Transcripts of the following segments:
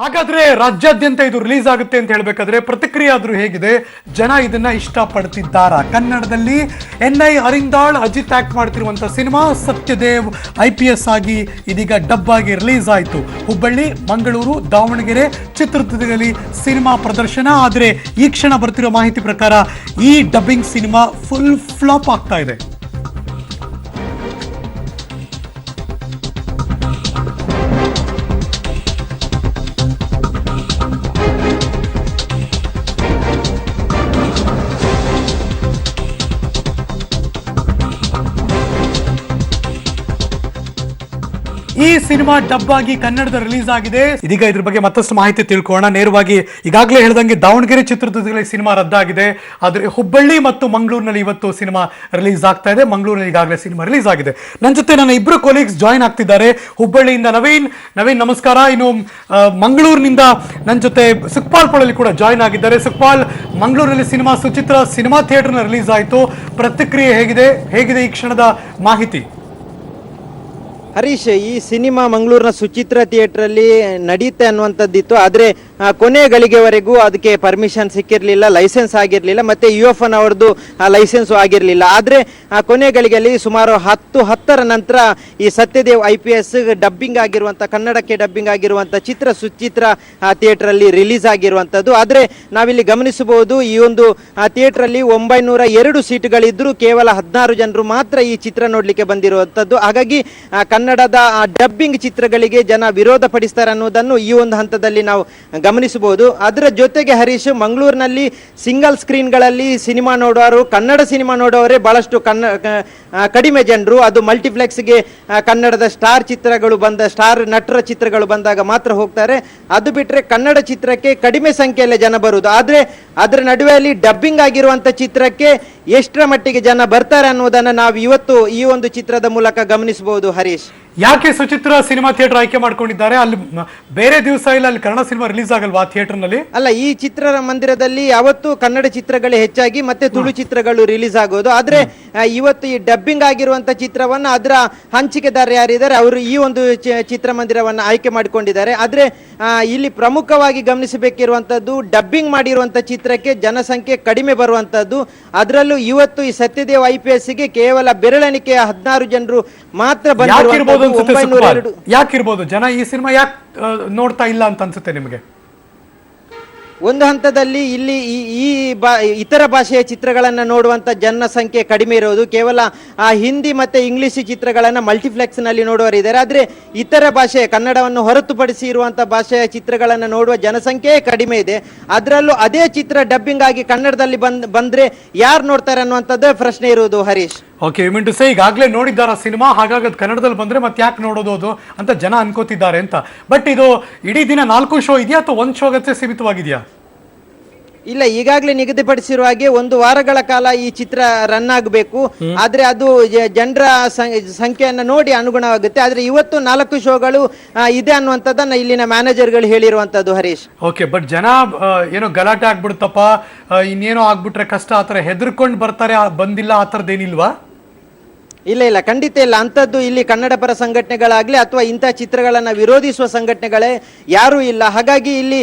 ಹಾಗಾದ್ರೆ ರಾಜ್ಯಾದ್ಯಂತ ಇದು ರಿಲೀಸ್ ಆಗುತ್ತೆ ಅಂತ ಹೇಳ್ಬೇಕಾದ್ರೆ ಪ್ರತಿಕ್ರಿಯೆ ಆದ್ರೂ ಹೇಗಿದೆ? ಜನ ಇದನ್ನ ಇಷ್ಟಪಡ್ತಿದ್ದಾರಾ? ಕನ್ನಡದಲ್ಲಿ NI ಅರಿಂದಾಳ್ ಅಜಿತ್ ಆಕ್ಟ್ ಮಾಡ್ತಿರುವಂತ ಸಿನಿಮಾ ಸತ್ಯದೇವ್ IPS ಆಗಿ ಇದೀಗ ಡಬ್ ಆಗಿ ರಿಲೀಸ್ ಆಯಿತು. ಹುಬ್ಬಳ್ಳಿ, ಮಂಗಳೂರು, ದಾವಣಗೆರೆ, ಚಿತ್ರದುರ್ಗದಲ್ಲಿ ಸಿನಿಮಾ ಪ್ರದರ್ಶನ. ಆದರೆ ಈ ಕ್ಷಣ ಬರ್ತಿರೋ ಮಾಹಿತಿ ಪ್ರಕಾರ ಈ ಡಬ್ಬಿಂಗ್ ಸಿನಿಮಾ ಫುಲ್ ಫ್ಲಾಪ್ ಆಗ್ತಾ ಇದೆ. ಈ ಸಿನಿಮಾ ಡಬ್ ಆಗಿ ಕನ್ನಡದ ರಿಲೀಸ್ ಆಗಿದೆ. ಇದೀಗ ಇದ್ರ ಬಗ್ಗೆ ಮತ್ತಷ್ಟು ಮಾಹಿತಿ ತಿಳ್ಕೊಳ್ಳೋಣ. ನೇರವಾಗಿ ಈಗಾಗಲೇ ಹೇಳಿದಂಗೆ ದಾವಣಗೆರೆ, ಚಿತ್ರದುರ್ಗದಲ್ಲಿ ಸಿನಿಮಾ ರದ್ದಾಗಿದೆ. ಆದರೆ ಹುಬ್ಬಳ್ಳಿ ಮತ್ತು ಮಂಗಳೂರಿನಲ್ಲಿ ಇವತ್ತು ಸಿನಿಮಾ ರಿಲೀಸ್ ಆಗ್ತಾ ಇದೆ. ಮಂಗಳೂರಿನಲ್ಲಿ ಈಗಾಗಲೇ ಸಿನಿಮಾ ರಿಲೀಸ್ ಆಗಿದೆ. ನನ್ನ ಜೊತೆ ನನ್ನ ಇಬ್ಬರು ಕೊಲೀಗ್ಸ್ ಜಾಯ್ನ್ ಆಗ್ತಿದ್ದಾರೆ. ಹುಬ್ಬಳ್ಳಿಯಿಂದ ನವೀನ್ ನಮಸ್ಕಾರ. ಇನ್ನು ಮಂಗಳೂರಿನಿಂದ ನನ್ನ ಜೊತೆ ಸುಖಪಾಲ್ ಪೊಳಲಿ ಕೂಡ ಜಾಯ್ನ್ ಆಗಿದ್ದಾರೆ. ಸುಖಪಾಲ್, ಮಂಗಳೂರಿನಲ್ಲಿ ಸಿನಿಮಾ ಸುಚಿತ್ರ ಸಿನಿಮಾ ಥಿಯೇಟರ್ನ ರಿಲೀಸ್ ಆಯಿತು. ಪ್ರತಿಕ್ರಿಯೆ ಹೇಗಿದೆ ಈ ಕ್ಷಣದ ಮಾಹಿತಿ? ಹರೀಶ್, ಈ ಸಿನಿಮಾ ಮಂಗಳೂರಿನ ಸುಚಿತ್ರ ಥಿಯೇಟ್ರಲ್ಲಿ ನಡೆಯುತ್ತೆ ಅನ್ನುವಂಥದ್ದಿತ್ತು. ಆದರೆ ಕೊನೆ ಗಳಿಗೆವರೆಗೂ ಅದಕ್ಕೆ ಪರ್ಮಿಷನ್ ಸಿಕ್ಕಿರಲಿಲ್ಲ, ಲೈಸೆನ್ಸ್ ಆಗಿರಲಿಲ್ಲ, ಮತ್ತು UFN ಅವ್ರದ್ದು ಲೈಸೆನ್ಸು ಆಗಿರಲಿಲ್ಲ. ಆದರೆ ಕೊನೆ ಗಳಿಗೆಯಲ್ಲಿ ಸುಮಾರು 10 ನಂತರ ಈ ಸತ್ಯದೇವ್ IPS ಡಬ್ಬಿಂಗ್ ಆಗಿರುವಂಥ, ಕನ್ನಡಕ್ಕೆ ಡಬ್ಬಿಂಗ್ ಆಗಿರುವಂಥ ಚಿತ್ರ ಸುಚಿತ್ರ ಥಿಯೇಟ್ರಲ್ಲಿ ರಿಲೀಸ್ ಆಗಿರುವಂಥದ್ದು. ಆದರೆ ನಾವಿಲ್ಲಿ ಗಮನಿಸಬಹುದು, ಈ ಒಂದು ಥಿಯೇಟ್ರಲ್ಲಿ 902 ಸೀಟುಗಳಿದ್ದರೂ ಕೇವಲ 16 ಜನರು ಮಾತ್ರ ಈ ಚಿತ್ರ ನೋಡಲಿಕ್ಕೆ ಬಂದಿರುವಂಥದ್ದು. ಹಾಗಾಗಿ ಕನ್ನಡದ ಡಬ್ಬಿಂಗ್ ಚಿತ್ರಗಳಿಗೆ ಜನ ವಿರೋಧ ಪಡಿಸ್ತಾರೆ ಅನ್ನೋದನ್ನು ಈ ಒಂದು ಹಂತದಲ್ಲಿ ನಾವು ಗಮನಿಸಬಹುದು. ಅದರ ಜೊತೆಗೆ ಹರೀಶ್, ಮಂಗಳೂರಿನಲ್ಲಿ ಸಿಂಗಲ್ ಸ್ಕ್ರೀನ್ಗಳಲ್ಲಿ ಸಿನಿಮಾ ನೋಡೋರು, ಕನ್ನಡ ಸಿನಿಮಾ ನೋಡೋರೇ ಬಹಳಷ್ಟು ಕಡಿಮೆ ಜನರು. ಅದು ಮಲ್ಟಿಪ್ಲೆಕ್ಸ್ಗೆ ಕನ್ನಡದ ಸ್ಟಾರ್ ಚಿತ್ರಗಳು ಸ್ಟಾರ್ ನಟರ ಚಿತ್ರಗಳು ಬಂದಾಗ ಮಾತ್ರ ಹೋಗ್ತಾರೆ. ಅದು ಬಿಟ್ಟರೆ ಕನ್ನಡ ಚಿತ್ರಕ್ಕೆ ಕಡಿಮೆ ಸಂಖ್ಯೆಯಲ್ಲಿ ಜನ ಬರುವುದು. ಆದರೆ ಅದರ ನಡುವೆಯಲ್ಲಿ ಡಬ್ಬಿಂಗ್ ಆಗಿರುವಂಥ ಚಿತ್ರಕ್ಕೆ ಎಷ್ಟರ ಮಟ್ಟಿಗೆ ಜನ ಬರ್ತಾರೆ ಅನ್ನೋದನ್ನು ನಾವು ಇವತ್ತು ಈ ಒಂದು ಚಿತ್ರದ ಮೂಲಕ ಗಮನಿಸಬಹುದು. ಹರೀಶ್, ಯಾಕೆ ಸುಚಿತ್ರ ಸಿನಿಮಾ ಥಿಯೇಟರ್ ಆಯ್ಕೆ ಮಾಡ್ಕೊಂಡಿದ್ದಾರೆ? ಅಲ್ಲಿ ಬೇರೆ ದಿವಸ ಇಲ್ಲ, ಅಲ್ಲಿ ಕನ್ನಡ ಸಿನಿಮಾ ರಿಲೀಸ್ ಆಗಲ್ವಾ ಥಿಯೇಟರ್ ನಲ್ಲಿ? ಅಲ್ಲ, ಈ ಚಿತ್ರ ಮಂದಿರದಲ್ಲಿ ಯಾವತ್ತು ಕನ್ನಡ ಚಿತ್ರಗಳೇ ಹೆಚ್ಚಾಗಿ ಮತ್ತೆ ತುಳು ಚಿತ್ರಗಳು ರಿಲೀಸ್ ಆಗೋದು. ಆದ್ರೆ ಇವತ್ತು ಈ ಡಬ್ಬಿಂಗ್ ಆಗಿರುವಂತ ಚಿತ್ರವನ್ನ ಅದರ ಹಂಚಿಕೆದಾರ ಯಾರಿದ್ದಾರೆ ಅವರು ಈ ಒಂದು ಚಿತ್ರಮಂದಿರವನ್ನ ಆಯ್ಕೆ ಮಾಡಿಕೊಂಡಿದ್ದಾರೆ. ಆದ್ರೆ ಇಲ್ಲಿ ಪ್ರಮುಖವಾಗಿ ಗಮನಿಸಬೇಕಿರುವಂತದ್ದು, ಡಬ್ಬಿಂಗ್ ಮಾಡಿರುವಂತ ಚಿತ್ರಕ್ಕೆ ಜನಸಂಖ್ಯೆ ಕಡಿಮೆ ಬರುವಂತದ್ದು. ಅದರಲ್ಲೂ ಇವತ್ತು ಈ ಸತ್ಯದೇವ್ IPS ಗೆ ಕೇವಲ ಬೆರಳೆಣಿಕೆಯ 16 ಜನರು ಮಾತ್ರ ಬಂದಿರುವಂತದ್ದು. ಯಾಕಿರ್ಬೋದು ಜನ ಈ ಸಿನಿಮಾ ಯಾಕೆ ನೋಡ್ತಾ ಇಲ್ಲ ಅಂತ ಅನ್ಸುತ್ತೆ ನಿಮಗೆ? ಒಂದು ಹಂತದಲ್ಲಿ ಇಲ್ಲಿ ಇತರ ಭಾಷೆಯ ಚಿತ್ರಗಳನ್ನು ನೋಡುವಂತ ಜನಸಂಖ್ಯೆ ಕಡಿಮೆ ಇರೋದು. ಕೇವಲ ಹಿಂದಿ ಮತ್ತೆ ಇಂಗ್ಲಿಷ್ ಚಿತ್ರಗಳನ್ನು ಮಲ್ಟಿಪ್ಲೆಕ್ಸ್ ನಲ್ಲಿ ನೋಡುವರಿದ್ದಾರೆ. ಆದ್ರೆ ಇತರ ಭಾಷೆ, ಕನ್ನಡವನ್ನು ಹೊರತುಪಡಿಸಿ ಇರುವಂತಹ ಭಾಷೆಯ ಚಿತ್ರಗಳನ್ನು ನೋಡುವ ಜನಸಂಖ್ಯೆ ಕಡಿಮೆ ಇದೆ. ಅದರಲ್ಲೂ ಅದೇ ಚಿತ್ರ ಡಬ್ಬಿಂಗ್ ಆಗಿ ಕನ್ನಡದಲ್ಲಿ ಬಂದ್ರೆ ಯಾರು ನೋಡ್ತಾರೆ ಅನ್ನುವಂಥದ್ದೇ ಪ್ರಶ್ನೆ ಇರುವುದು. Harish, okay, you mean to say ಈಗಾಗಲೇ ನೋಡಿದ್ದಾರ ಸಿನಿಮಾ, ಹಾಗಾಗಿ ಅದು ಕನ್ನಡದಲ್ಲಿ ಬಂದ್ರೆ ಮತ್ತೆ ಯಾಕೆ ನೋಡೋದು ಅದು ಅಂತ ಜನ ಅನ್ಕೋತಿದ್ದಾರೆ ಅಂತ. ಬಟ್ ಇದು ಇಡೀ ದಿನ 4 ಶೋ ಇದೆಯಾ ಅಥವಾ 1 ಶೋಗತ್ತೆ ಸೀಮಿತವಾಗಿದೆಯಾ? ಇಲ್ಲ, ಈಗಾಗಲೇ ನಿಗದಿಪಡಿಸಿರುವ ಹಾಗೆ 1 ವಾರಗಳ ಕಾಲ ಈ ಚಿತ್ರ ರನ್ ಆಗಬೇಕು. ಆದ್ರೆ ಅದು ಜನರ ಸಂಖ್ಯೆಯನ್ನು ನೋಡಿ ಅನುಗುಣವಾಗುತ್ತೆ. ಆದ್ರೆ ಇವತ್ತು 4 ಶೋಗಳು ಇದೆ ಅನ್ನುವಂಥದ್ದನ್ನ ಇಲ್ಲಿನ ಮ್ಯಾನೇಜರ್ಗಳು ಹೇಳಿರುವಂತದ್ದು. ಹರೀಶ್, ಓಕೆ, ಬಟ್ ಜನ ಏನೋ ಗಲಾಟೆ ಆಗ್ಬಿಡುತ್ತಪ್ಪ, ಇನ್ನೇನೋ ಆಗ್ಬಿಟ್ರೆ ಕಷ್ಟ, ಆತರ ಹೆದರ್ಕೊಂಡು ಬರ್ತಾರೆ, ಬಂದಿಲ್ಲ ಆ ಥರದ್ದೇನಿಲ್ವಾ? ಇಲ್ಲ, ಖಂಡಿತ ಇಲ್ಲ. ಅಂಥದ್ದು ಇಲ್ಲಿ ಕನ್ನಡ ಪರ ಸಂಘಟನೆಗಳಾಗ್ಲಿ ಅಥವಾ ಇಂಥ ಚಿತ್ರಗಳನ್ನ ವಿರೋಧಿಸುವ ಸಂಘಟನೆಗಳೇ ಯಾರೂ ಇಲ್ಲ. ಹಾಗಾಗಿ ಇಲ್ಲಿ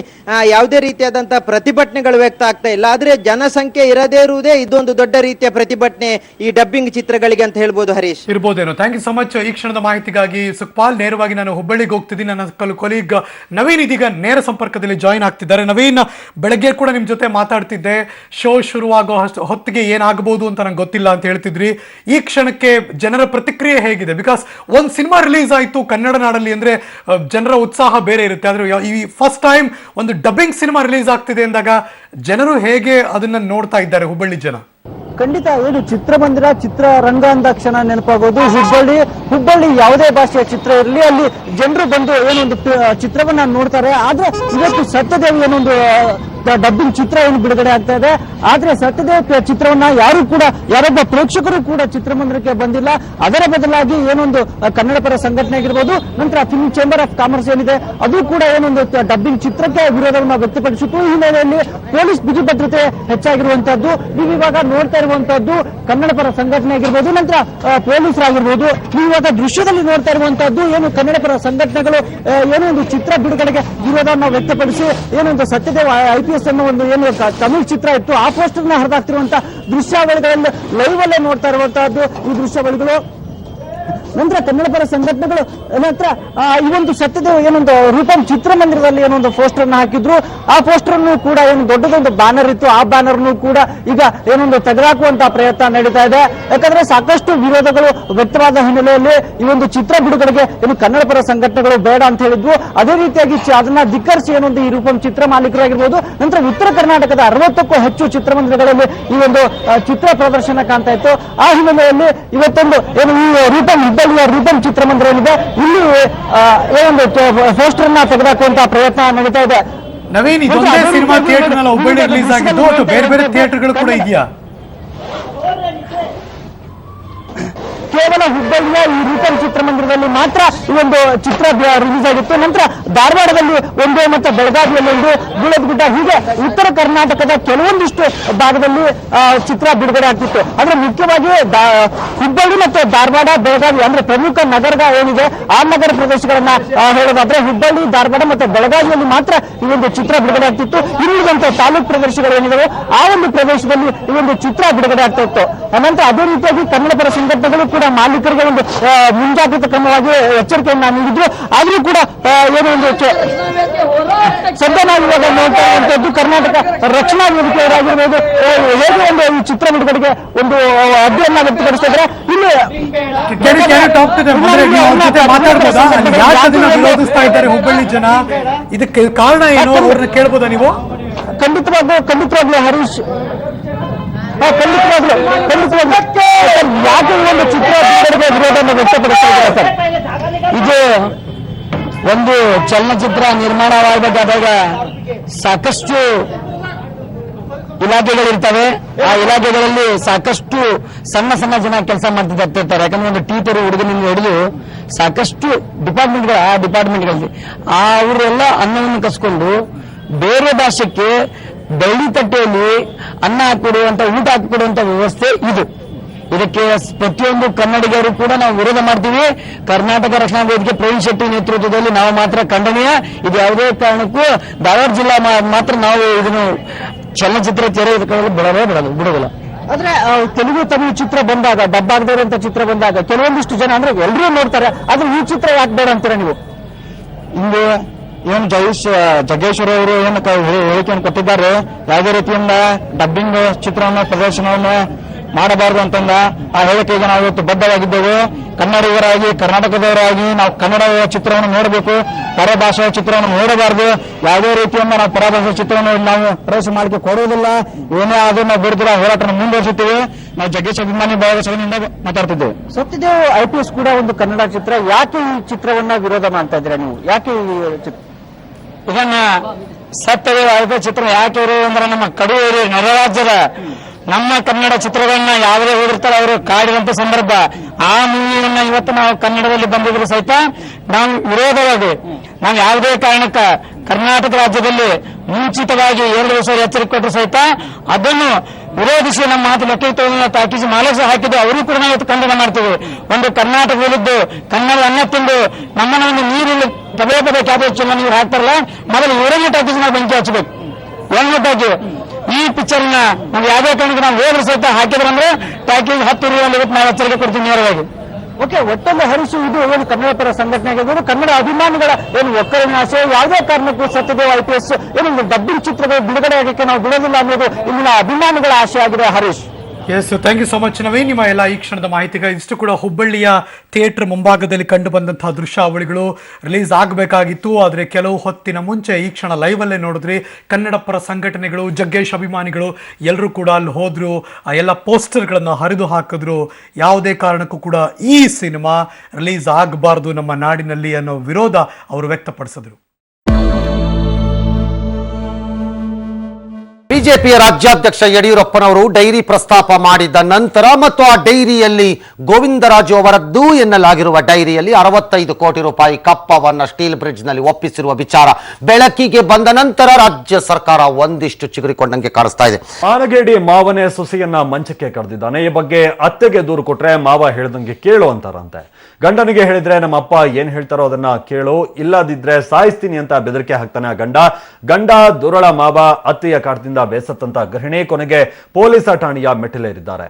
ಯಾವುದೇ ರೀತಿಯಾದಂತಹ ಪ್ರತಿಭಟನೆಗಳು ವ್ಯಕ್ತ ಆಗ್ತಾ ಇಲ್ಲ. ಆದ್ರೆ ಜನಸಂಖ್ಯೆ ಇರದೇ ಇರುವುದೇ ಇದೊಂದು ದೊಡ್ಡ ರೀತಿಯ ಪ್ರತಿಭಟನೆ ಈ ಡಬ್ಬಿಂಗ್ ಚಿತ್ರಗಳಿಗೆ ಅಂತ ಹೇಳ್ಬೋದು. ಹರೀಶ್, ಇರ್ಬೋದೇನೋ. ಥ್ಯಾಂಕ್ ಯು ಸೊ ಮಚ್ ಈ ಕ್ಷಣದ ಮಾಹಿತಿಗಾಗಿ ಸುಖಪಾಲ್. ನೇರವಾಗಿ ನಾನು ಹುಬ್ಬಳ್ಳಿಗೆ ಹೋಗ್ತಿದ್ದೀನಿ. ನನ್ನ ಕೊಲೀಗ್ ನವೀನ್ ಇದೀಗ ನೇರ ಸಂಪರ್ಕದಲ್ಲಿ ಜಾಯಿನ್ ಆಗ್ತಿದ್ದಾರೆ. ನವೀನ್, ಬೆಳಗ್ಗೆ ಕೂಡ ನಿಮ್ ಜೊತೆ ಮಾತಾಡ್ತಿದ್ದೆ, ಶೋ ಶುರುವಾಗೋ ಹೊತ್ತಿಗೆ ಏನಾಗಬಹುದು ಅಂತ ನಂಗೆ ಗೊತ್ತಿಲ್ಲ ಅಂತ ಹೇಳ್ತಿದ್ರಿ. ಈ ಕ್ಷಣಕ್ಕೆ ಜನರ ಪ್ರತಿಕ್ರಿಯೆ ಹೇಗಿದೆ? ಬಿಕಾಸ್ ಒಂದು ಸಿನಿಮಾ ರಿಲೀಸ್ ಆಯಿತು ಕನ್ನಡ ನಾಡಲ್ಲಿ ಅಂದ್ರೆ ಜನರ ಉತ್ಸಾಹ ಬೇರೆ ಇರುತ್ತೆ. ಆದ್ರೆ ಈ ಫಸ್ಟ್ ಟೈಮ್ ಒಂದು ಡಬ್ಬಿಂಗ್ ಸಿನಿಮಾ ರಿಲೀಸ್ ಆಗ್ತಿದೆ ಅಂದಾಗ ಜನರು ಹೇಗೆ ಅದನ್ನ ನೋಡ್ತಾ ಇದ್ದಾರೆ ಹುಬ್ಬಳ್ಳಿ ಜನ? ಖಂಡಿತ, ಏನು ಚಿತ್ರಮಂದಿರ, ಚಿತ್ರರಂಗ ಅಂದಾಕ್ಷಣ ನೆನಪಾಗೋದು ಹುಬ್ಬಳ್ಳಿ ಯಾವುದೇ ಭಾಷೆಯ ಚಿತ್ರ ಇರಲಿ, ಅಲ್ಲಿ ಜನರು ಬಂದು ಏನೊಂದು ಚಿತ್ರವನ್ನ ನೋಡ್ತಾರೆ. ಆದ್ರೆ ಇವತ್ತು ಸತ್ಯದೇವ್ ಏನೊಂದು ಡಬ್ಬಿಂಗ್ ಚಿತ್ರ ಏನು ಬಿಡುಗಡೆ ಆಗ್ತಾ ಇದೆ. ಆದ್ರೆ ಸತ್ಯದೇವ್ ಚಿತ್ರವನ್ನ ಯಾರು ಕೂಡ ಯಾರೊಬ್ಬ ಪ್ರೇಕ್ಷಕರು ಕೂಡ ಚಿತ್ರಮಂದಿರಕ್ಕೆ ಬಂದಿಲ್ಲ. ಅದರ ಬದಲಾಗಿ ಏನೊಂದು ಕನ್ನಡ ಪರ ಸಂಘಟನೆ ಆಗಿರ್ಬೋದು, ನಂತರ ಫಿಲ್ಮ್ ಚೇಂಬರ್ ಆಫ್ ಕಾಮರ್ಸ್ ಏನಿದೆ ಅದು ಕೂಡ ಏನೊಂದು ಡಬ್ಬಿಂಗ್ ಚಿತ್ರಕ್ಕೆ ವಿರೋಧವನ್ನು ವ್ಯಕ್ತಪಡಿಸಿತು. ಈ ಹಿನ್ನೆಲೆಯಲ್ಲಿ ಪೊಲೀಸ್ ಬಿಗಿ ಭದ್ರತೆ ಹೆಚ್ಚಾಗಿರುವಂತಹದ್ದು, ನೀವು ಇವಾಗ ನೋಡ್ತಾ ಇರುವಂತಹದ್ದು ಕನ್ನಡ ಪರ ಸಂಘಟನೆ ಆಗಿರ್ಬೋದು, ನಂತರ ಪೊಲೀಸರಾಗಿರ್ಬೋದು. ನೀವು ಇವಾಗ ದೃಶ್ಯದಲ್ಲಿ ನೋಡ್ತಾ ಇರುವಂತಹದ್ದು ಏನು ಕನ್ನಡ ಪರ ಸಂಘಟನೆಗಳು ಏನೋ ಒಂದು ಚಿತ್ರ ಬಿಡುಗಡೆಗೆ ವಿರೋಧವನ್ನು ವ್ಯಕ್ತಪಡಿಸಿ ಏನೊಂದು ಸತ್ಯದೇವ್ IPS ಅನ್ನೋ ಒಂದು ಏನು ತಮಿಳ್ ಚಿತ್ರ ಇತ್ತು ಆ ಪೋಸ್ಟರ್ ನ ಹರಿದಾಕ್ತಿರುವಂತಹ ದೃಶ್ಯಾವಳಿಗಳಲ್ಲಿ ಲೈವ್ ಅಲ್ಲೇ ನೋಡ್ತಾ ಇರುವಂತಹದ್ದು ಈ ದೃಶ್ಯಾವಳಿಗಳು. ನಂತರ ಕನ್ನಡ ಪರ ಸಂಘಟನೆಗಳು ನಂತರ ಈ ಒಂದು ಸತ್ಯದೇವ್ ಏನೊಂದು ರೂಪಂ ಚಿತ್ರಮಂದಿರದಲ್ಲಿ ಏನೊಂದು ಪೋಸ್ಟರ್ ಅನ್ನು ಹಾಕಿದ್ರು. ಆ ಪೋಸ್ಟರ್ ಅನ್ನು ಕೂಡ ಏನು ದೊಡ್ಡದೊಂದು ಬ್ಯಾನರ್ ಇತ್ತು, ಆ ಬ್ಯಾನರ್ ಕೂಡ ಈಗ ಏನೊಂದು ತೆಗೆದುಹಾಕುವಂತಹ ಪ್ರಯತ್ನ ನಡೀತಾ ಇದೆ. ಯಾಕಂದ್ರೆ ಸಾಕಷ್ಟು ವಿರೋಧಗಳು ವ್ಯಕ್ತವಾದ ಹಿನ್ನೆಲೆಯಲ್ಲಿ ಈ ಒಂದು ಚಿತ್ರ ಬಿಡುಗಡೆಗೆ ಏನು ಕನ್ನಡ ಪರ ಸಂಘಟನೆಗಳು ಬೇಡ ಅಂತ ಹೇಳಿದ್ವು. ಅದೇ ರೀತಿಯಾಗಿ ಅದನ್ನ ಧಿಕ್ಕರಿಸಿ ಏನೊಂದು ಈ ರೂಪಂ ಚಿತ್ರ ಮಾಲೀಕರಾಗಿರ್ಬೋದು, ನಂತರ ಉತ್ತರ ಕರ್ನಾಟಕದ 60ಕ್ಕೂ ಹೆಚ್ಚು ಚಿತ್ರಮಂದಿರಗಳಲ್ಲಿ ಈ ಒಂದು ಚಿತ್ರ ಪ್ರದರ್ಶನ ಕಾಣ್ತಾ ಇತ್ತು. ಆ ಹಿನ್ನೆಲೆಯಲ್ಲಿ ಇವತ್ತೊಂದು ಏನು ಈ ರೂಪಂ ಹುಬ್ಬಳ್ಳಿಯ ರೂಪಂ ಚಿತ್ರಮಂದಿರ ಏನಿದೆ ಇಲ್ಲಿ ಏನೊಂದು ಪೋಸ್ಟರ್ ಅನ್ನ ತೆಗೆದುಹಾಕುವಂತಹ ಪ್ರಯತ್ನ ನಡೀತಾ ಇದೆ. ನವೀನ್, ಇದೊಂದೇ ಸಿನಿಮಾ ಥಿಯೇಟರ್ ನಲ್ಲಿ ಹುಬ್ಬಳ್ಳಿ ರಿಲೀಸ್ ಆಗಿದ್ದು ಅಥವಾ ಬೇರೆ ಬೇರೆ ಥಿಯೇಟರ್ಗಳು ಕೂಡ ಇದೆಯಾ? ಕೇವಲ ಹುಬ್ಬಳ್ಳಿಯ ಈ ರೂಪಂ ಚಿತ್ರಮಂದಿರದಲ್ಲಿ ಮಾತ್ರ ಈ ಒಂದು ಚಿತ್ರ ರಿಲೀಸ್ ಆಗಿತ್ತು. ನಂತರ ಧಾರವಾಡದಲ್ಲಿ ಒಂದು ಮತ್ತು ಬೆಳಗಾವಿಯಲ್ಲಿ ಒಂದು, ಬೀಳದಗುಡ್ಡ, ಹೀಗೆ ಉತ್ತರ ಕರ್ನಾಟಕದ ಕೆಲವೊಂದಿಷ್ಟು ಭಾಗದಲ್ಲಿ ಚಿತ್ರ ಬಿಡುಗಡೆ ಆಗ್ತಿತ್ತು. ಅಂದ್ರೆ ಮುಖ್ಯವಾಗಿ ಹುಬ್ಬಳ್ಳಿ ಮತ್ತು ಧಾರವಾಡ, ಬೆಳಗಾವಿ ಅಂದ್ರೆ ಪ್ರಮುಖ ನಗರ ಏನಿದೆ ಆ ನಗರ ಪ್ರದೇಶಗಳನ್ನ ಹೇಳೋದಾದ್ರೆ ಹುಬ್ಬಳ್ಳಿ, ಧಾರವಾಡ ಮತ್ತು ಬೆಳಗಾವಿಯಲ್ಲಿ ಮಾತ್ರ ಈ ಒಂದು ಚಿತ್ರ ಬಿಡುಗಡೆ ಆಗ್ತಿತ್ತು. ಇನ್ನುಳಿದಂತೆ ತಾಲೂಕು ಪ್ರದೇಶಗಳು ಏನಿದೆ ಆ ಒಂದು ಪ್ರದೇಶದಲ್ಲಿ ಈ ಒಂದು ಚಿತ್ರ ಬಿಡುಗಡೆ ಆಗ್ತಾ ಇತ್ತು. ಅನಂತರ ಅದೇ ರೀತಿಯಾಗಿ ಕನ್ನಡ ಪರ ಸಂಘಟನೆಗಳು ಕೂಡ ಮಾಲೀಕರಿಗೆ ಒಂದು ಮುಂಜಾಗ್ರತಾ ಕ್ರಮವಾಗಿ ಎಚ್ಚರಿಕೆಯನ್ನ ನೀಡಿದ್ರು. ಆದ್ರೂ ಕೂಡ ಏನೋ ಒಂದು ಸದ್ಯ ನಾವು ಇವಾಗ ನೋಡ್ತಾ ಇರುವಂತದ್ದು ಕರ್ನಾಟಕ ರಕ್ಷಣಾ ವೇದಿಕೆಯವರಾಗಿರ್ಬೋದು ಹೇಗೆ ಒಂದು ಈ ಚಿತ್ರ ಬಿಡುಗಡೆಗೆ ಒಂದು ಅಡ್ಡಿಯನ್ನ ವ್ಯಕ್ತಪಡಿಸ್ತಾ ಇದ್ದಾರೆ. ಇಲ್ಲಿ ವಿರೋಧಿಸ್ತಾ ಇದ್ದಾರೆ ಹುಬ್ಬಳ್ಳಿ ಜನ, ಇದಕ್ಕೆ ಕಾರಣ ಏನು ಅವ್ರನ್ನ ಕೇಳ್ಬೋದಾ ನೀವು? ಖಂಡಿತವಾಗ್ಲೂ ಹರೀಶ್, ಖಂಡಿತವಾಗ್ಲೂ ಯಾಕೆ ಈ ಒಂದು ಚಿತ್ರ ಬಿಡುಗಡೆಗೆ ವಿರೋಧವನ್ನು ವ್ಯಕ್ತಪಡಿಸ್ತಾ ಇದ್ದಾರೆ ಸರ್? ಇದು ಒಂದು ಚಲನಚಿತ್ರ ನಿರ್ಮಾಣವಾಗಬೇಕಾದಾಗ ಸಾಕಷ್ಟು ಇಲಾಖೆಗಳಿರ್ತವೆ. ಆ ಇಲಾಖೆಗಳಲ್ಲಿ ಸಾಕಷ್ಟು ಸಣ್ಣ ಸಣ್ಣ ಜನ ಕೆಲಸ ಮಾಡ್ತಿರ್ತಾರೆ. ಯಾಕಂದ್ರೆ ಒಂದು ಟೀಚರು ಹುಡುಗನಿಂದ ಹಿಡಿದು ಸಾಕಷ್ಟು ಡಿಪಾರ್ಟ್ಮೆಂಟ್ಗಳು, ಆ ಡಿಪಾರ್ಟ್ಮೆಂಟ್ಗಳಲ್ಲಿ ಅವರೆಲ್ಲ ಅನ್ನವನ್ನು ಕಸ್ಕೊಂಡು ಬೇರೆ ಭಾಷೆಗೆ ಬೆಳ್ಳಿ ತಟ್ಟೆಯಲ್ಲಿ ಅನ್ನ ಹಾಕಿಕೊಡುವಂತ, ಊಟ ಹಾಕಿಕೊಡುವಂತ ವ್ಯವಸ್ಥೆ ಇದು. ಇದಕ್ಕೆ ಪ್ರತಿಯೊಂದು ಕನ್ನಡಿಗರು ಕೂಡ ನಾವು ವಿರೋಧ ಮಾಡ್ತೀವಿ. ಕರ್ನಾಟಕ ರಕ್ಷಣಾ ವೇದಿಕೆ ಪ್ರವೀಣ್ ಶೆಟ್ಟಿ ನೇತೃತ್ವದಲ್ಲಿ ನಾವು ಮಾತ್ರ ಖಂಡನೀಯ. ಇದು ಯಾವುದೇ ಕಾರಣಕ್ಕೂ ಧಾರವಾಡ ಜಿಲ್ಲಾ ಮಾತ್ರ ನಾವು ಇದನ್ನು ಚಲನಚಿತ್ರ ತೆರೆ ಬಿಡೋದಿಲ್ಲ. ಆದ್ರೆ ತೆಲುಗು ತಮಿಳು ಚಿತ್ರ ಬಂದಾಗ, ಡಬ್ಬ ಆಗದೇ ಇರುವಂತ ಚಿತ್ರ ಬಂದಾಗ ಕೆಲವೊಂದಿಷ್ಟು ಜನ ಅಂದ್ರೆ ಎಲ್ಲರೂ ನೋಡ್ತಾರೆ, ಆದ್ರೆ ಈ ಚಿತ್ರ ಯಾಕೆ ಬೇಡ ಅಂತೀರಾ ನೀವು? ಇಂದು ಏನು ಜಗ್ಗೇಶ್ವರ ಅವರು ಏನು ಹೇಳಿಕೆಯನ್ನು ಕೊಟ್ಟಿದ್ದಾರೆ, ಯಾವುದೇ ರೀತಿಯಿಂದ ಡಬ್ಬಿಂಗ್ ಚಿತ್ರವನ್ನು ಪ್ರದರ್ಶನವನ್ನು ಮಾಡಬಾರದು ಅಂತಂದ ಆ ಹೇಳಿಕೆಗೆ ನಾವು ಇವತ್ತು ಬದ್ಧವಾಗಿದ್ದೇವೆ. ಕನ್ನಡಿಗರಾಗಿ, ಕರ್ನಾಟಕದವರಾಗಿ ನಾವು ಕನ್ನಡ ಚಿತ್ರವನ್ನು ನೋಡಬೇಕು, ಪರಭಾಷೆಯ ಚಿತ್ರವನ್ನು ನೋಡಬಾರದು. ಯಾವುದೇ ರೀತಿಯಿಂದ ನಾವು ಪರಭಾಷೆಯ ಚಿತ್ರವನ್ನು ನಾವು ಪ್ರವೇಶ ಮಾಡಲಿಕ್ಕೆ ಕೊಡುವುದಿಲ್ಲ. ಏನೇ ಆದ್ರೂ ನಾವು ಬಿಡುತ್ತಿಲ್ಲ, ಹೋರಾಟ ಮುಂದುವರಿಸುತ್ತೇವೆ. ನಾವು ಜಗ್ಗೇಶ್ ಅಭಿಮಾನಿ ಭಾಗದಿಂದ ಮಾತಾಡ್ತಿದ್ದೇವೆ. ಸತ್ಯದೇವ್ IPS ಕೂಡ ಒಂದು ಕನ್ನಡ ಚಿತ್ರ, ಯಾಕೆ ಈ ಚಿತ್ರವನ್ನ ವಿರೋಧ ಮಾಡ್ತಾ ಇದ್ದೀರಾ ನೀವು? ಯಾಕೆ ಇದನ್ನ ಸತ್ಯದೇವ್ IPS ಚಿತ್ರ ಯಾಕೆ ಇರೋದು ಅಂದ್ರೆ ನಮ್ಮ ಕಡೂರು ನೆರ ರಾಜ್ಯದ ನಮ್ಮ ಕನ್ನಡ ಚಿತ್ರಗಳನ್ನ ಯಾವುದೇ ಹೋಗಿರ್ತಾರೆ ಅವರು ಕಾಡಿದಂತ ಸಂದರ್ಭ. ಆ ಮೂವಿಯನ್ನ ಇವತ್ತು ನಾವು ಕನ್ನಡದಲ್ಲಿ ಬಂದಿದ್ರು ಸಹಿತ ನಾವು ವಿರೋಧವಾಗಿ, ನಾವು ಯಾವುದೇ ಕಾರಣಕ್ಕ ಕರ್ನಾಟಕ ರಾಜ್ಯದಲ್ಲಿ ಮುಂಚಿತವಾಗಿ 2 ವರ್ಷ ಎಚ್ಚರಿಕೆ ಕೊಟ್ಟರು ಸಹಿತ ಅದನ್ನು ವಿರೋಧಿಸಿ ನಮ್ಮ ಮಾತು ಲೆಕ್ಕಿತವನ್ನು ತಾಕೀಸಿ ಮಾಲಕ್ಷ ಹಾಕಿದ್ದು ಅವರು ಕೂಡ ನಾವು ಇವತ್ತು ಖಂಡನೆ ಮಾಡ್ತೀವಿ. ಒಂದು ಕರ್ನಾಟಕದಲ್ಲಿದ್ದು ಕನ್ನಡ ಅನ್ನ ತಿಂದು ನಮ್ಮನ್ನ ಒಂದು ನೀರಲ್ಲಿ ಪದೇ ಪದೇ ಕ್ಯಾಬೇಜ್ ನೀರು ಹಾಕ್ತಾರಲ್ಲ, ಮೊದಲು ಇವರನ್ನೇ ಟಾಕೀಸಿ ನಾವು ಬೆಂಕಿ ಹಚ್ಚಬೇಕು. ಒಮ್ಮೊಟ್ಟಾಗಿ ಈ ಪಿಕ್ಚರ್ ನಾವು ಯಾವುದೇ ಕಾರಣಕ್ಕೆ ನಾವು ಹೋದ್ರೆ ಸಹಿತ ಹಾಕಿದ್ರಂದ್ರೆ ಪ್ಯಾಕೇಜ್ 10 ರೂಪಾಯಿ ಇವತ್ತು ನಾವು ಎಚ್ಚರಿಕೆ ಕೊಡ್ತೀವಿ ನೇರವಾಗಿ. ಓಕೆ, ಒಟ್ಟಲ್ಲಿ ಹರೀಶ್, ಇದು ಏನು ಕನ್ನಡ ಪರ ಸಂಘಟನೆ ಆಗಿರ್ಬೋದು, ಕನ್ನಡ ಅಭಿಮಾನಿಗಳ ಏನು ಒಕ್ಕಲಿನ ಆಸೆ, ಯಾವುದೇ ಕಾರಣಕ್ಕೂ ಸತ್ಯದೇವ್ IPS ಏನು ಡಬ್ಬಿಂಗ್ ಚಿತ್ರಗಳು ಬಿಡುಗಡೆ ಆಗಕ್ಕೆ ನಾವು ಬಿಡೋದಿಲ್ಲ ಅನ್ನೋದು ಇಲ್ಲಿನ ಅಭಿಮಾನಿಗಳ ಆಸೆ ಆಗಿದೆ Harish. Yes, thank you so much Naveen, ನಿಮ್ಮ ಎಲ್ಲ ಈ ಕ್ಷಣದ ಮಾಹಿತಿಗೆ. ಇಷ್ಟು ಕೂಡ ಹುಬ್ಬಳ್ಳಿಯ ಥಿಯೇಟರ್ ಮುಂಭಾಗದಲ್ಲಿ ಕಂಡು ಬಂದಂತಹ ದೃಶ್ಯಾವಳಿಗಳು ರಿಲೀಸ್ ಆಗಬೇಕಾಗಿತ್ತು, ಆದರೆ ಕೆಲವು ಹೊತ್ತಿನ ಮುಂಚೆ ಈ ಕ್ಷಣ ಲೈವಲ್ಲೇ ನೋಡಿದ್ರಿ. ಕನ್ನಡ ಪರ ಸಂಘಟನೆಗಳು, ಜಗ್ಗೇಶ್ ಅಭಿಮಾನಿಗಳು ಎಲ್ಲರೂ ಕೂಡ ಅಲ್ಲಿ ಹೋದ್ರು, ಆ ಎಲ್ಲ ಪೋಸ್ಟರ್ಗಳನ್ನು ಹರಿದು ಹಾಕಿದ್ರು. ಯಾವುದೇ ಕಾರಣಕ್ಕೂ ಕೂಡ ಈ ಸಿನಿಮಾ ರಿಲೀಸ್ ಆಗಬಾರ್ದು ನಮ್ಮ ನಾಡಿನಲ್ಲಿ ಅನ್ನೋ ವಿರೋಧ ಅವರು ವ್ಯಕ್ತಪಡಿಸಿದ್ರು. ಬಿಜೆಪಿಯ ರಾಜ್ಯಾಧ್ಯಕ್ಷ ಯಡಿಯೂರಪ್ಪನವರು ಡೈರಿ ಪ್ರಸ್ತಾಪ ಮಾಡಿದ ನಂತರ ಮತ್ತು ಆ ಡೈರಿಯಲ್ಲಿ ಗೋವಿಂದರಾಜು ಅವರದ್ದು ಎನ್ನಲಾಗಿರುವ ಡೈರಿಯಲ್ಲಿ 65 ಕೋಟಿ ರೂಪಾಯಿ ಕಪ್ಪವನ್ನ ಸ್ಟೀಲ್ ಬ್ರಿಡ್ಜ್ ನಲ್ಲಿ ಒಪ್ಪಿಸಿರುವ ವಿಚಾರ ಬೆಳಕಿಗೆ ಬಂದ ನಂತರ ರಾಜ್ಯ ಸರ್ಕಾರ ಒಂದಿಷ್ಟು ಚಿಗುರಿಕೊಂಡಂಗೆ ಕಾಣಿಸ್ತಾ ಇದೆ. ಮಾನಗೇಡಿ ಮಾವನೇ ಸೊಸೆಯನ್ನ ಮಂಚಕ್ಕೆ ಕರೆದಿದ್ದಾನೆ. ಈ ಬಗ್ಗೆ ಅತ್ತೆಗೆ ದೂರು ಕೊಟ್ರೆ ಮಾವ ಹೇಳ್ದಂಗೆ ಕೇಳು ಅಂತಾರಂತೆ. ಗಂಡನಿಗೆ ಹೇಳಿದ್ರೆ ನಮ್ಮ ಅಪ್ಪ ಏನ್ ಹೇಳ್ತಾರೋ ಅದನ್ನ ಕೇಳು, ಇಲ್ಲದಿದ್ರೆ ಸಾಯಿಸ್ತೀನಿ ಅಂತ ಬೆದರಿಕೆ ಹಾಕ್ತಾನೆ ಆ ಗಂಡ ದುರಳ ಮಾವ ಅತ್ತೆಯ ಕಾಟದಿಂದ ಬೇಸತ್ತಂತ ಗೃಹಿಣಿ ಕೊನೆಗೆ ಪೊಲೀಸ್ ಠಾಣೆಯ ಮೆಟ್ಟಿಲೇರಿದ್ದಾರೆ.